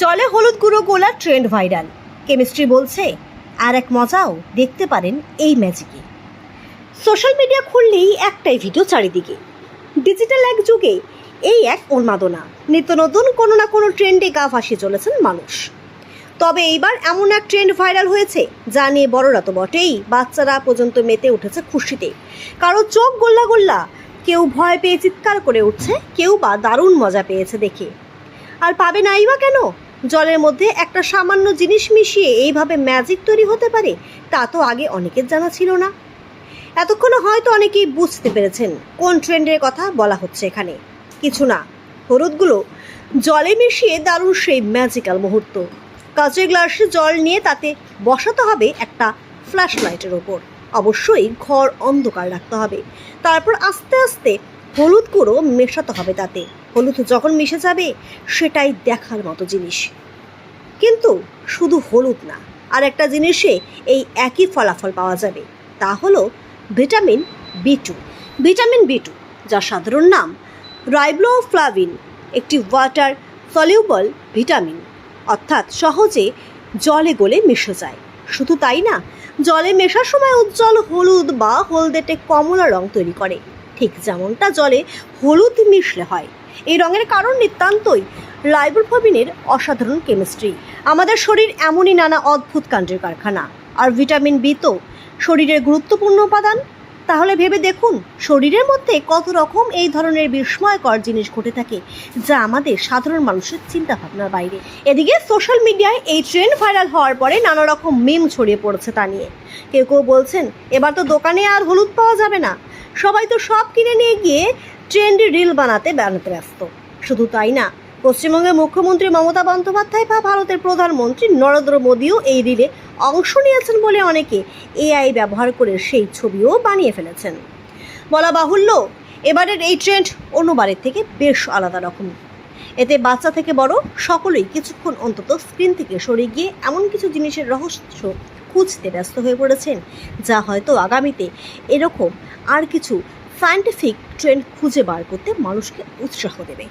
জলে হলুদ গুঁড়ো গোলা ট্রেন্ড ভাইরাল। কেমিস্ট্রি বলছে আর এক মজাও দেখতে পারেন এই ম্যাজিকে। সোশ্যাল মিডিয়া খুললেই একটাই ভিডিও চারিদিকে। ডিজিটাল এক যুগে এই এক উন্মাদনা। নিত্য নতুন কোনো না কোনো ট্রেন্ডে গা ভাসিয়ে চলেছেন মানুষ। তবে এইবার এমন এক ট্রেন্ড ভাইরাল হয়েছে যা নিয়ে বড়রা তো বটেই, বাচ্চারা পর্যন্ত মেতে উঠেছে খুশিতে। কারো চোখ গোল্লা গোল্লা, কেউ ভয় পেয়ে চিৎকার করে উঠছে, কেউ বা দারুণ মজা পেয়েছে দেখে। আর পাবে নাই বা কেন? জলের মধ্যে একটা সামান্য জিনিস মিশিয়ে এইভাবে ম্যাজিক তৈরি হতে পারে তা তো আগে অনেকের জানা ছিল না। এতক্ষণে হয়তো অনেকেই বুঝতে পেরেছেন কোন ট্রেন্ডের কথা বলা হচ্ছে এখানে। কিছু না, হলুদগুলো জলে মিশিয়ে দারুণ সেই ম্যাজিক্যাল মুহূর্ত। কাচের গ্লাসে জল নিয়ে তাতে বসাতে হবে একটা ফ্ল্যাশ লাইটের ওপর। অবশ্যই ঘর অন্ধকার রাখতে হবে। তারপর আস্তে আস্তে হলুদ গুঁড়ো মেশাতে হবে তাতে। হলুদ যখন মিশে যাবে সেটাই দেখার মতো জিনিস। কিন্তু শুধু হলুদ না, আর একটা জিনিসে এই একই ফলাফল পাওয়া যাবে, তা হলো ভিটামিন বি2। ভিটামিন বি2, যার সাধারণ নাম রাইবোফ্লাভিন, একটি ওয়াটার সলিউবল ভিটামিন, অর্থাৎ সহজে জলে গলে মিশে যায়। শুধু তাই না, জলে মেশার সময় উজ্জ্বল হলুদ বা হলদেটে কমলা রং তৈরি করে, ঠিক যেমনটা জলে হলুদ মিশলে হয়। এই রঙের কারণ নিতান্তই রাইবোফ্লাভিনের অসাধারণ কেমিস্ট্রি। আমাদের শরীর এমনই নানা অদ্ভুত কাণ্ডের কারখানা, আর ভিটামিন বি তো শরীরের গুরুত্বপূর্ণ উপাদান। তাহলে ভেবে দেখুন শরীরের মধ্যে কত রকম এই ধরনের বিস্ময়কর জিনিস ঘটে থাকে যা আমাদের সাধারণ মানুষের চিন্তা ভাবনার বাইরে। এদিকে সোশ্যাল মিডিয়ায় এই ট্রেন্ড ভাইরাল হওয়ার পরে নানা রকম মিম ছড়িয়ে পড়েছে তা নিয়ে। কেউ কেউ বলছেন এবার তো দোকানে আর হলুদ পাওয়া যাবে না, সবাই তো সব কিনে নিয়ে গিয়ে ট্রেন্ডি রিল বানাতে ব্যস্ত। শুধু তাই না, পশ্চিমবঙ্গের মুখ্যমন্ত্রী মমতা বন্দ্যোপাধ্যায় বা ভারতের প্রধানমন্ত্রী নরেন্দ্র মোদীও এই রিলে অংশ নিয়েছেন বলে অনেকে এআই ব্যবহার করে সেই ছবিও বানিয়ে ফেলেছেন। বলা বাহুল্য, এবারের এই ট্রেন্ড অন্যবারের থেকে বেশ আলাদা রকম। এতে বাচ্চা থেকে বড় সকলেই কিছুক্ষণ অন্তত স্ক্রিন থেকে সরে গিয়ে এমন কিছু জিনিসের রহস্য খুঁজতে ব্যস্ত হয়ে পড়েছেন যা হয়তো আগামীতে এরকম আর কিছু সায়েন্টিফিক ট্রেন্ড খুঁজে বার করতে মানুষকে উৎসাহ দেবে।